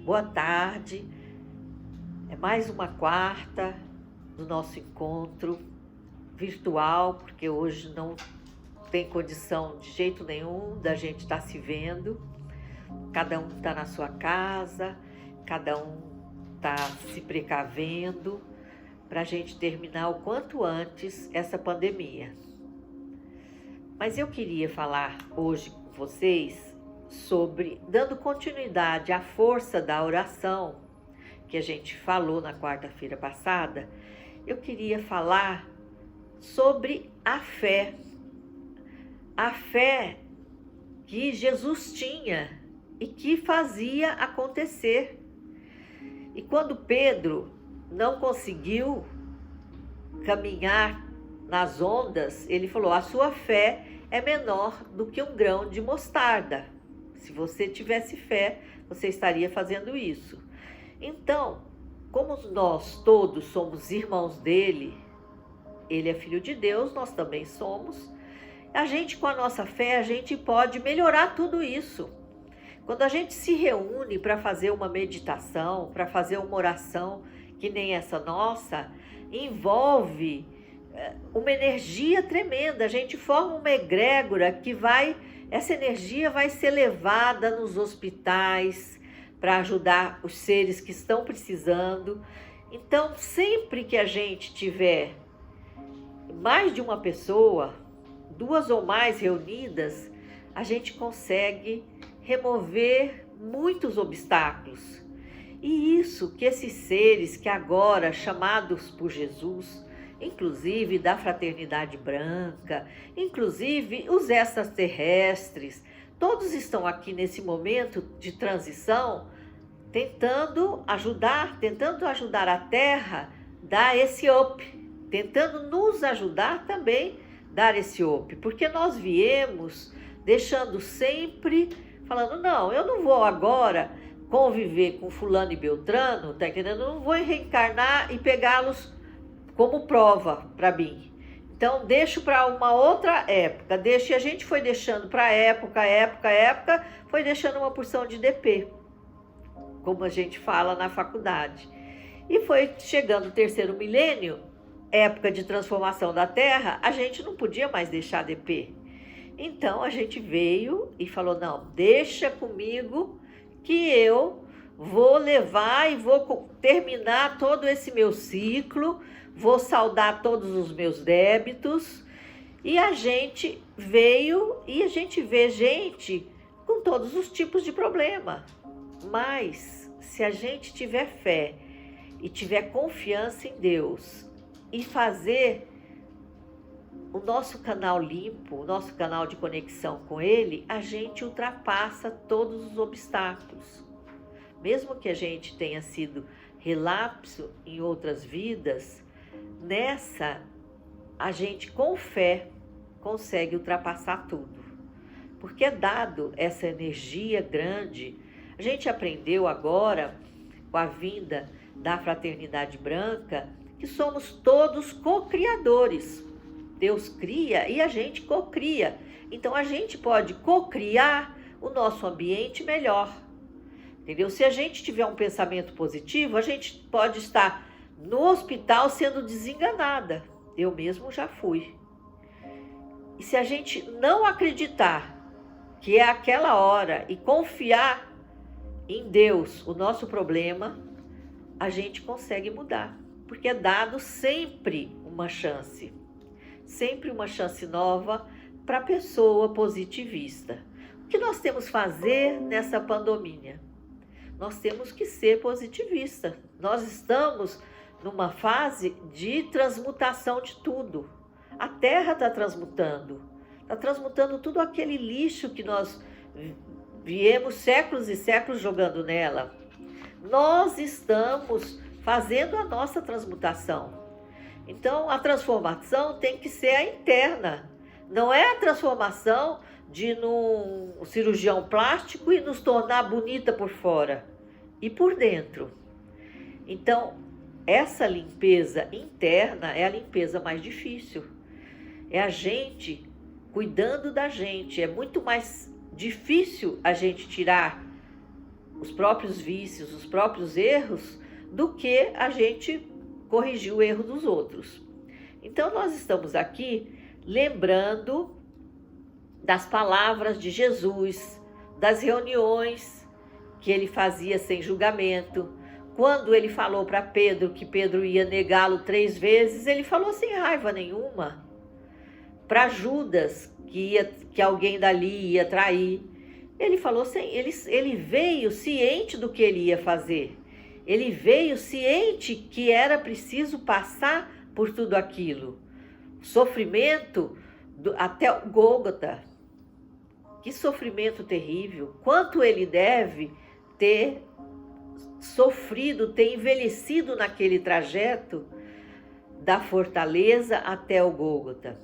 Boa tarde, é mais uma quarta do nosso encontro virtual, porque hoje não tem condição de jeito nenhum da gente estar se vendo. Cada um está na sua casa, cada um está se precavendo para a gente terminar o quanto antes essa pandemia. Mas eu queria falar hoje com vocês sobre, dando continuidade à força da oração, que a gente falou na quarta-feira passada, eu queria falar sobre a fé que Jesus tinha e que fazia acontecer. E quando Pedro não conseguiu caminhar nas ondas, ele falou: a sua fé é menor do que um grão de mostarda. Se você tivesse fé, você estaria fazendo isso. Então, como nós todos somos irmãos dele, ele é filho de Deus, nós também somos. A gente, com a nossa fé, a gente pode melhorar tudo isso. Quando a gente se reúne para fazer uma meditação, para fazer uma oração que nem essa nossa, envolve uma energia tremenda. A gente forma uma egrégora que essa energia vai ser levada nos hospitais para ajudar os seres que estão precisando. Então, sempre que a gente tiver mais de uma pessoa, duas ou mais reunidas, a gente consegue remover muitos obstáculos. E isso que esses seres que agora chamados por Jesus, inclusive da Fraternidade Branca, inclusive os extraterrestres, todos estão aqui nesse momento de transição, tentando ajudar a Terra a dar esse up, tentando nos ajudar também a dar esse up, porque nós viemos deixando sempre, falando: não, eu não vou agora conviver com fulano e beltrano, tá entendendo? Eu não vou reencarnar e pegá-los como prova para mim. Então, deixo para uma outra época. E a gente foi deixando para época, foi deixando uma porção de DP, como a gente fala na faculdade. E foi chegando o terceiro milênio, época de transformação da Terra, a gente não podia mais deixar DP. Então, a gente veio e falou: não, deixa comigo que eu vou levar e vou terminar todo esse meu ciclo, vou saldar todos os meus débitos. E a gente veio e a gente vê gente com todos os tipos de problema. Mas se a gente tiver fé e tiver confiança em Deus e fazer o nosso canal limpo, o nosso canal de conexão com Ele, a gente ultrapassa todos os obstáculos. Mesmo que a gente tenha sido relapso em outras vidas, nessa a gente com fé consegue ultrapassar tudo. Porque é dado essa energia grande. A gente aprendeu agora, com a vinda da Fraternidade Branca, que somos todos co-criadores. Deus cria e a gente co-cria. Então a gente pode co-criar o nosso ambiente melhor. Entendeu? Se a gente tiver um pensamento positivo, a gente pode estar no hospital sendo desenganada. Eu mesmo já fui. E se a gente não acreditar que é aquela hora e confiar em Deus o nosso problema, a gente consegue mudar. Porque é dado sempre uma chance nova para a pessoa positivista. O que nós temos que fazer nessa pandemia? Nós temos que ser positivista. Nós estamos numa fase de transmutação de tudo. A Terra está transmutando tudo aquele lixo que nós viemos séculos e séculos jogando nela. Nós estamos fazendo a nossa transmutação. Então, a transformação tem que ser a interna. Não é a transformação de ir num cirurgião plástico e nos tornar bonita por fora e por dentro. Então, essa limpeza interna é a limpeza mais difícil. É a gente cuidando da gente. É muito mais difícil a gente tirar os próprios vícios, os próprios erros, do que a gente corrigir o erro dos outros. Então nós estamos aqui lembrando das palavras de Jesus, das reuniões que ele fazia sem julgamento. Quando ele falou para Pedro que Pedro ia negá-lo 3 vezes, ele falou sem raiva nenhuma. Para Judas, que alguém dali ia trair, ele falou ele veio ciente do que ele ia fazer. Ele veio ciente que era preciso passar por tudo aquilo. Sofrimento até o Gólgota. Que sofrimento terrível. Quanto ele deve ter sofrido, ter envelhecido naquele trajeto da fortaleza até o Gólgota.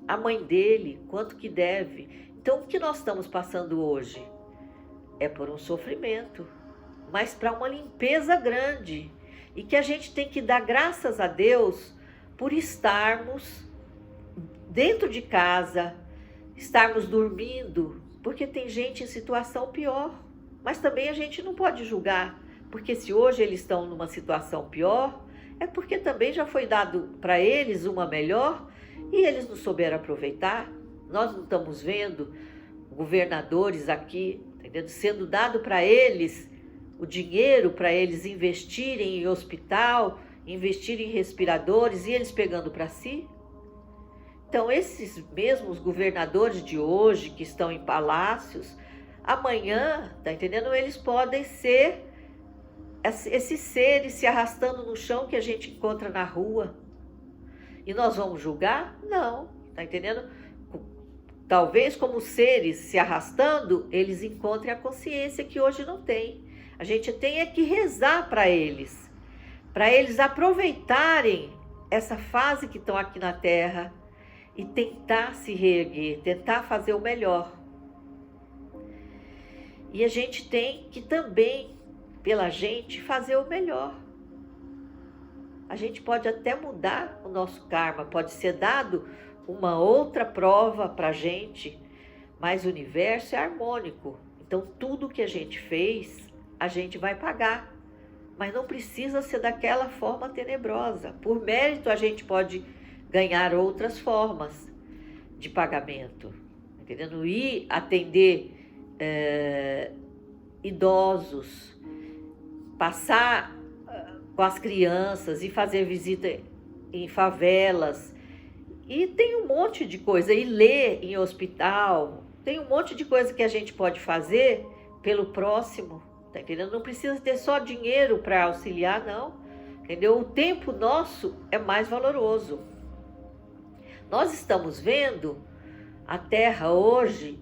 A mãe dele, quanto que deve. Então, o que nós estamos passando hoje? É por um sofrimento, mas para uma limpeza grande. E que a gente tem que dar graças a Deus por estarmos dentro de casa, estarmos dormindo, porque tem gente em situação pior. Mas também a gente não pode julgar, porque se hoje eles estão numa situação pior, é porque também já foi dado para eles uma melhor e eles não souberam aproveitar. Nós não estamos vendo governadores aqui, entendeu? Sendo dado para eles o dinheiro para eles investirem em hospital, investirem em respiradores e eles pegando para si. Então esses mesmos governadores de hoje que estão em palácios, amanhã, tá entendendo? Eles podem ser esses seres se arrastando no chão que a gente encontra na rua. E nós vamos julgar? Não, tá entendendo? Talvez como seres se arrastando, eles encontrem a consciência que hoje não tem. A gente tem é que rezar para eles aproveitarem essa fase que estão aqui na Terra e tentar se reerguer, tentar fazer o melhor. E a gente tem que também, pela gente, fazer o melhor. A gente pode até mudar o nosso karma, pode ser dado uma outra prova para a gente, mas o universo é harmônico. Então tudo que a gente fez, a gente vai pagar. Mas não precisa ser daquela forma tenebrosa. Por mérito a gente pode ganhar outras formas de pagamento. Entendendo? Ir atender idosos, passar com as crianças e fazer visita em favelas. E tem um monte de coisa, e ler em hospital, tem um monte de coisa que a gente pode fazer pelo próximo, tá entendendo? Não precisa ter só dinheiro para auxiliar, não, entendeu? O tempo nosso é mais valoroso. Nós estamos vendo a Terra hoje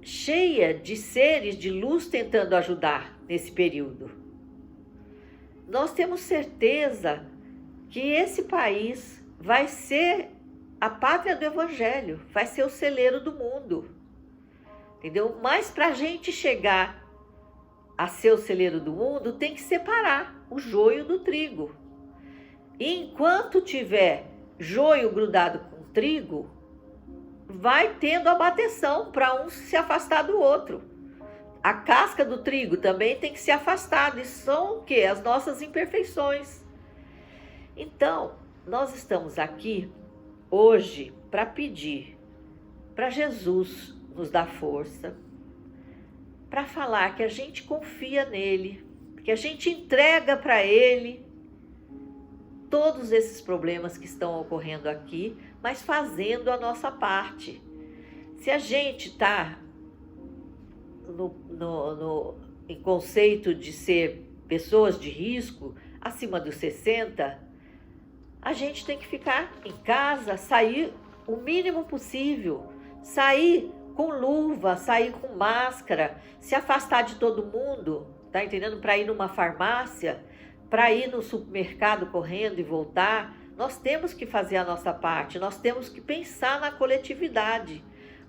cheia de seres de luz tentando ajudar nesse período. Nós temos certeza que esse país vai ser a pátria do Evangelho, vai ser o celeiro do mundo, entendeu? Mas para a gente chegar a ser o celeiro do mundo, tem que separar o joio do trigo. E enquanto tiver joio grudado com trigo, vai tendo a bateção para um se afastar do outro. A casca do trigo também tem que se afastar, e são o quê? As nossas imperfeições. Então, nós estamos aqui hoje para pedir para Jesus nos dar força, para falar que a gente confia nele, que a gente entrega para ele todos esses problemas que estão ocorrendo aqui, mas fazendo a nossa parte. Se a gente está em conceito de ser pessoas de risco, acima dos 60, a gente tem que ficar em casa, sair o mínimo possível, sair com luva, sair com máscara, se afastar de todo mundo, tá entendendo? Para ir numa farmácia, para ir no supermercado correndo e voltar. Nós temos que fazer a nossa parte, nós temos que pensar na coletividade.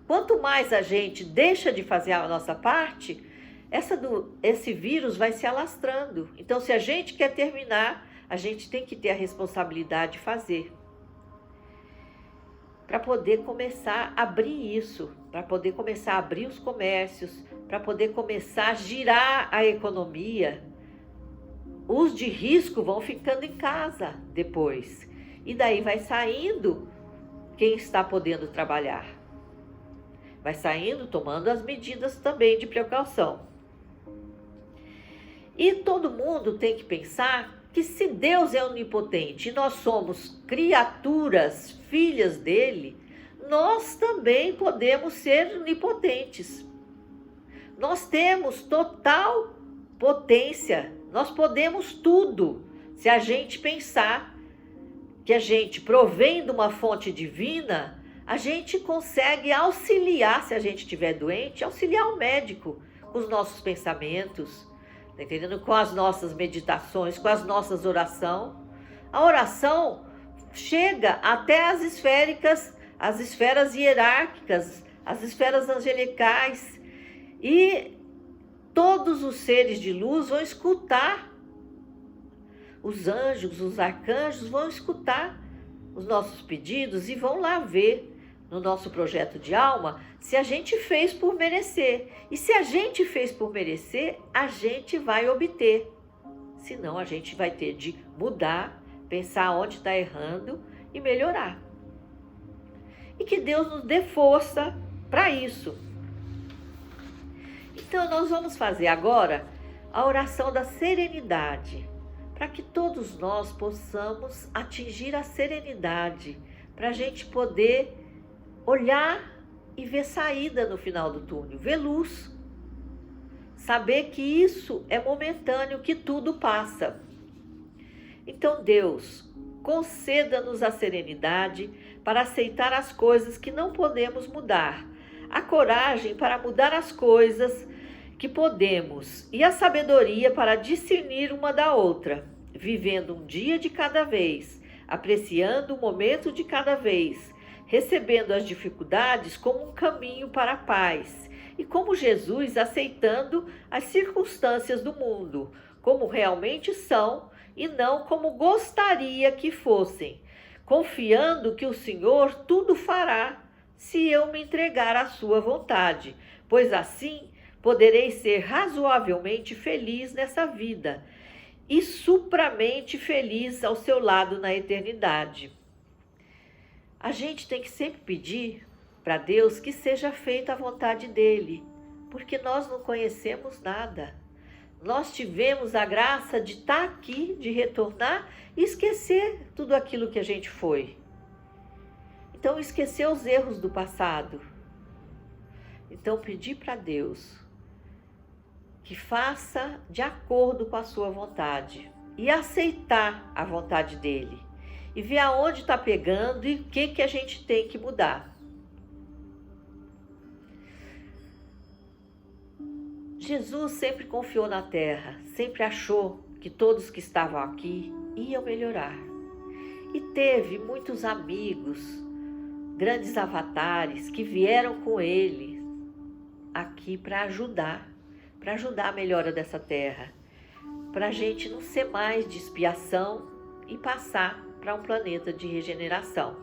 Quanto mais a gente deixa de fazer a nossa parte, esse vírus vai se alastrando. Então, se a gente quer terminar, a gente tem que ter a responsabilidade de fazer. para poder começar a abrir isso, para poder começar a abrir os comércios, para poder começar a girar a economia. Os de risco vão ficando em casa depois. E daí vai saindo quem está podendo trabalhar. Vai saindo tomando as medidas também de precaução. E todo mundo tem que pensar que se Deus é onipotente e nós somos criaturas, filhas dele, nós também podemos ser onipotentes. Nós temos total potência, nós podemos tudo. Se a gente pensar que a gente provém de uma fonte divina, a gente consegue auxiliar, se a gente estiver doente, auxiliar o médico com os nossos pensamentos, tá entendendo? Com as nossas meditações, com as nossas orações. A oração chega até as esferas hierárquicas, as esferas angelicais, e todos os seres de luz vão escutar. Os anjos, os arcanjos vão escutar os nossos pedidos e vão lá ver no nosso projeto de alma se a gente fez por merecer. E se a gente fez por merecer, a gente vai obter. Senão a gente vai ter de mudar, pensar onde está errando e melhorar. E que Deus nos dê força para isso. Então nós vamos fazer agora a oração da serenidade, para que todos nós possamos atingir a serenidade, para a gente poder olhar e ver saída no final do túnel, ver luz. Saber que isso é momentâneo, que tudo passa. Então Deus, conceda-nos a serenidade para aceitar as coisas que não podemos mudar, a coragem para mudar as coisas que podemos e a sabedoria para discernir uma da outra, vivendo um dia de cada vez, apreciando um momento de cada vez, recebendo as dificuldades como um caminho para a paz e como Jesus aceitando as circunstâncias do mundo, como realmente são e não como gostaria que fossem, confiando que o Senhor tudo fará se eu me entregar à sua vontade, pois assim poderei ser razoavelmente feliz nessa vida e supramente feliz ao seu lado na eternidade. A gente tem que sempre pedir para Deus que seja feita a vontade dele, porque nós não conhecemos nada. Nós tivemos a graça de estar aqui, de retornar e esquecer tudo aquilo que a gente foi. Então, esquecer os erros do passado. Então, pedir para Deus que faça de acordo com a sua vontade e aceitar a vontade dele e ver aonde está pegando e o que a gente tem que mudar. Jesus sempre confiou na terra, sempre achou que todos que estavam aqui iam melhorar. E teve muitos amigos, grandes avatares que vieram com ele aqui para ajudar a melhora dessa terra, para a gente não ser mais de expiação e passar para um planeta de regeneração.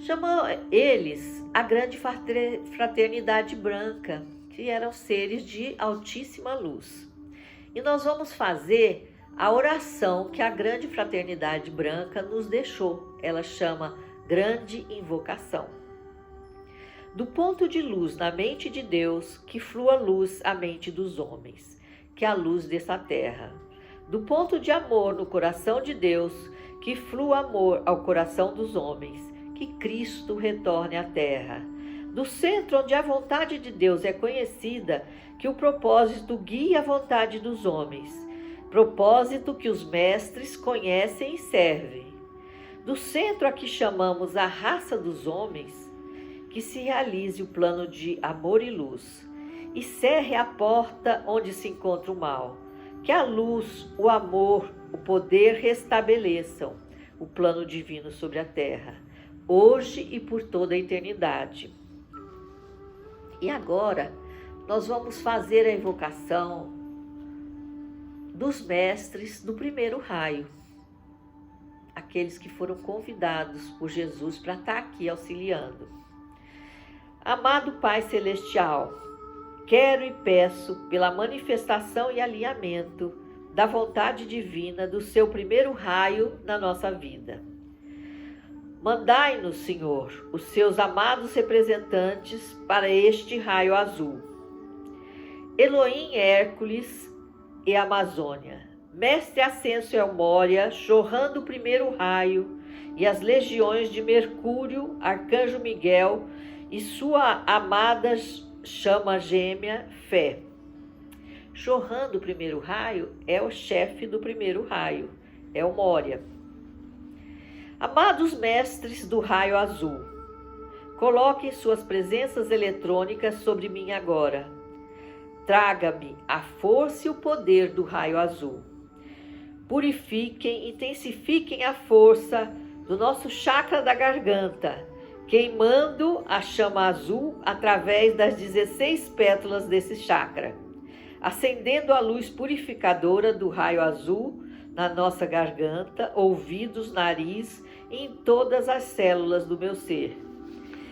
Chamou eles a grande fraternidade branca, que eram seres de altíssima luz. E nós vamos fazer a oração que a grande fraternidade branca nos deixou. Ela chama grande invocação. Do ponto de luz na mente de Deus, que flua luz à mente dos homens, que é a luz dessa terra. Do ponto de amor no coração de Deus, que flua amor ao coração dos homens, que Cristo retorne à terra. Do centro onde a vontade de Deus é conhecida, que o propósito guie a vontade dos homens, propósito que os mestres conhecem e servem. Do centro a que chamamos a raça dos homens, que se realize o plano de amor e luz, e cerre a porta onde se encontra o mal, que a luz, o amor, o poder restabeleçam o plano divino sobre a terra, hoje e por toda a eternidade. E agora nós vamos fazer a invocação dos mestres do primeiro raio, aqueles que foram convidados por Jesus para estar aqui auxiliando. Amado Pai Celestial, quero e peço pela manifestação e alinhamento da vontade divina do seu primeiro raio na nossa vida. Mandai-nos, Senhor, os seus amados representantes para este raio azul. Elohim, Hércules e Amazônia, Mestre Ascenso El Moria, chorrando o primeiro raio, e as legiões de Mercúrio, Arcanjo Miguel e sua amada chama gêmea, Fé. Chorrando o primeiro raio é o chefe do primeiro raio, é o Moria. Amados mestres do raio azul, coloquem suas presenças eletrônicas sobre mim agora. Traga-me a força e o poder do raio azul. Purifiquem, intensifiquem a força do nosso chakra da garganta, queimando a chama azul através das 16 pétalas desse chakra, acendendo a luz purificadora do raio azul na nossa garganta, ouvidos, nariz e em todas as células do meu ser.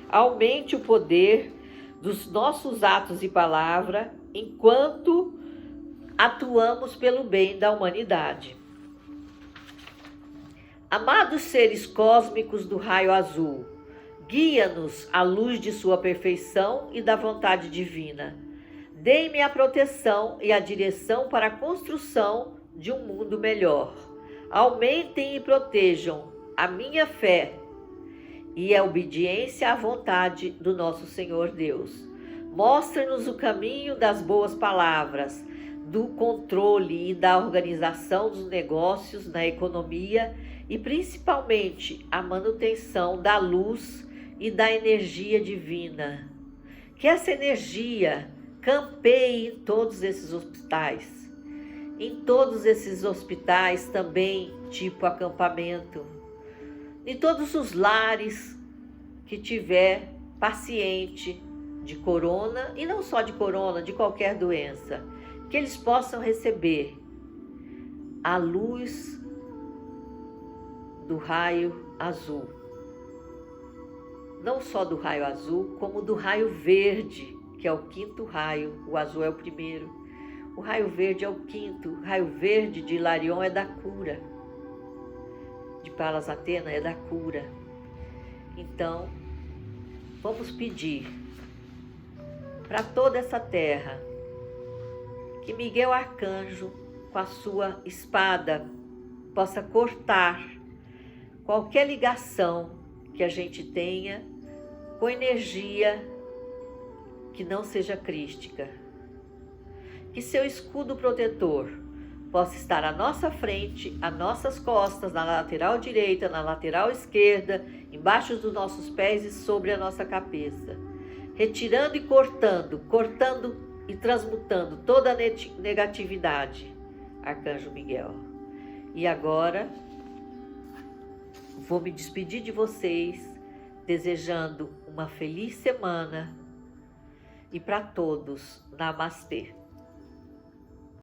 Aumente o poder dos nossos atos e palavra enquanto atuamos pelo bem da humanidade. Amados seres cósmicos do raio azul, guia-nos à luz de sua perfeição e da vontade divina. Dê-me a proteção e a direção para a construção de um mundo melhor. Aumentem e protejam a minha fé e a obediência à vontade do nosso Senhor Deus. Mostre-nos o caminho das boas palavras, do controle e da organização dos negócios na economia e principalmente a manutenção da luz e da energia divina. Que essa energia campeie em todos esses hospitais. Em todos esses hospitais também, tipo acampamento. Em todos os lares que tiver paciente de corona, e não só de corona, de qualquer doença, que eles possam receber a luz do raio azul. Não só do raio azul, como do raio verde, que é o quinto raio, o azul é o primeiro. O raio verde é o quinto, o raio verde de Hilarion é da cura. De Palas Atena é da cura. Então, vamos pedir para toda essa terra que Miguel Arcanjo, com a sua espada, possa cortar qualquer ligação que a gente tenha com energia que não seja crística. Que seu escudo protetor possa estar à nossa frente, às nossas costas, na lateral direita, na lateral esquerda, embaixo dos nossos pés e sobre a nossa cabeça. Retirando e cortando e transmutando toda a negatividade, Arcanjo Miguel. E agora, vou me despedir de vocês, desejando uma feliz semana e para todos, Namastê.